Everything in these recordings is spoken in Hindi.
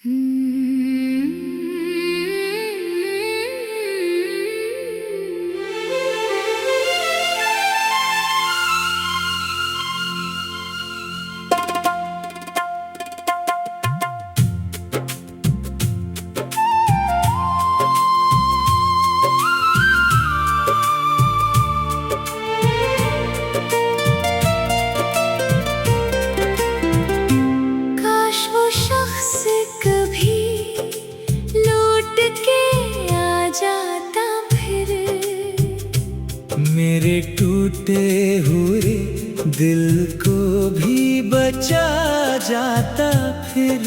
काश वो शख्स कभी लौट के आ जाता फिर, मेरे टूटे हुए दिल को भी बचा जाता फिर।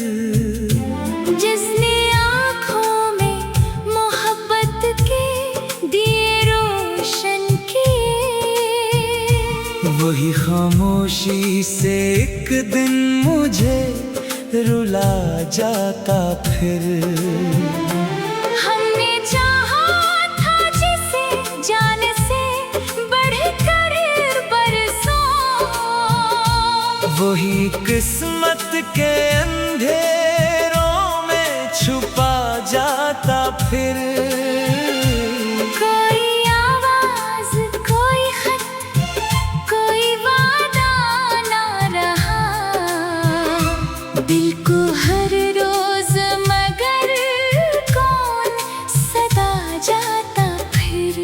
जिसने आँखों में मोहब्बत के दिए रोशन किए, वही खामोशी से एक दिन मुझे रुला जाता फिर। हमने चाहा था जिसे जान से बढ़कर बरसों, वही किस्मत के अंधेरों में छुपा जाता फिर। कोई आवाज, कोई खत, कोई वादा ना रहा दिल को हर रोज, मगर कौन सदा जाता फिर।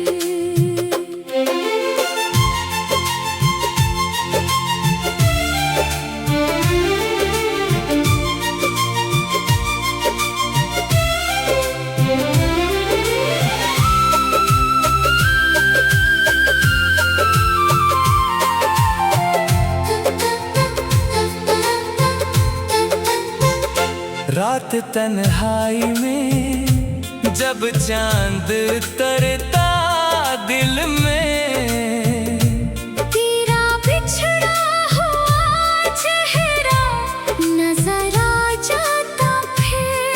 रात तन्हाई में जब चांद तरता दिल में, तेरा बिछड़ा हुआ चेहरा नजर आ जाता फिर।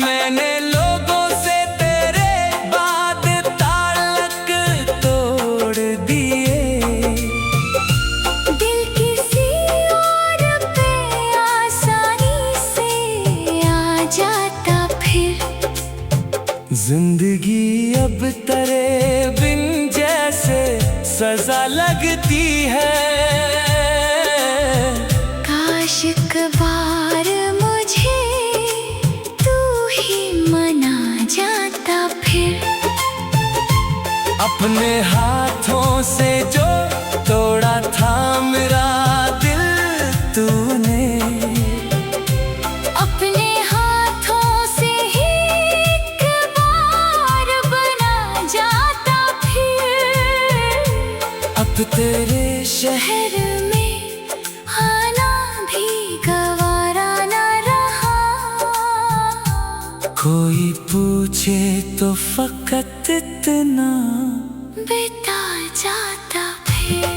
मैंने लोगों से तेरे बाद ताल्लुक तोड़ दिए, दिल किसी और पे आसानी से आ जाता फिर। जिंदगी अब तेरे बिन जैसे सजा लगती है। काश एक बार मुझे तू ही मना जाता फिर। अपने हाथों से जो तोड़ा था मेरा दिल तूने, अपने हाथों से ही एक बार बना जाता फिर। अब तेरे शहर शहर में आना भी गवारा ना रहा, कोई पूछे तो फकत इतना बिता जाता फिर।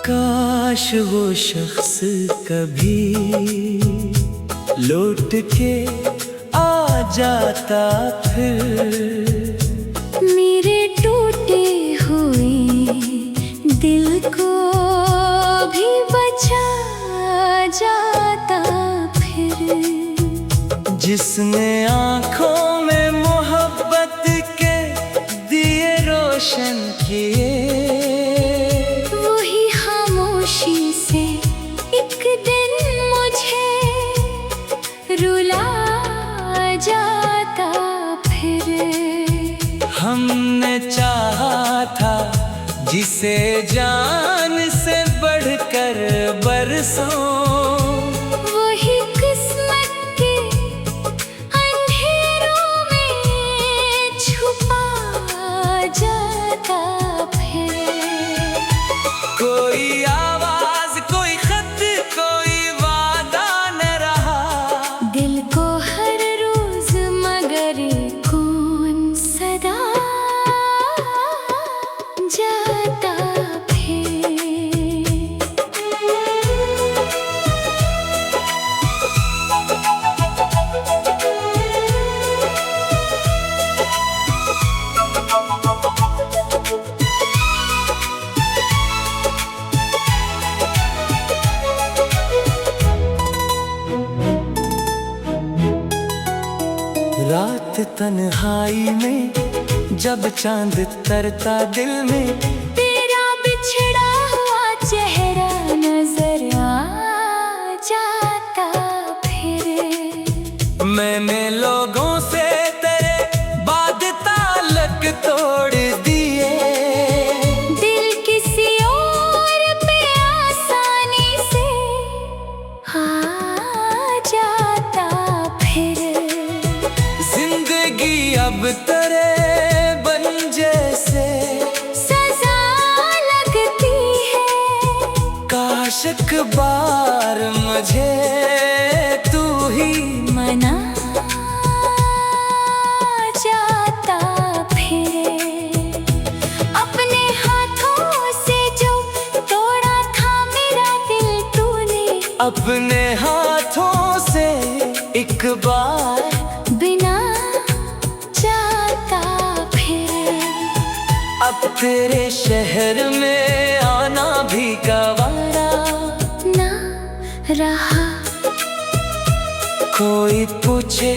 काश वो शख्स कभी लौट के आ जाता फिर। मेरे टूटे हुए दिल को भी बचा जाता फिर। जिसने आँखों में मोहब्बत के दिए रोशन किए, वही खामोशी से एक दिन मुझे रुला जाता फिर। हमने चाहा था जिसे जान से बढ़कर बरसों, वही किस्मत के अंधेरों में छुपा जाता फिर। जाता फिर। रात तन्हाई में जब चांद तरता दिल में, तेरा बिछड़ा हुआ चेहरा नजर आ जाता फिर। मैंने लोगों से तेरे बाद ताल्लुक तोड़ दिए, दिल किसी और पे आसानी से आ जाता फिर। जिंदगी अब तेरे बन जैसे सजा लगती है, काश एक बार मुझे तू ही मना जाता फिर। अपने हाथों से जो तोड़ा था मेरा दिल तूने, अपने हाथों से एक बार बिना जाता फिर। अब तेरे शहर में आना भी गवारा ना रहा, कोई पूछे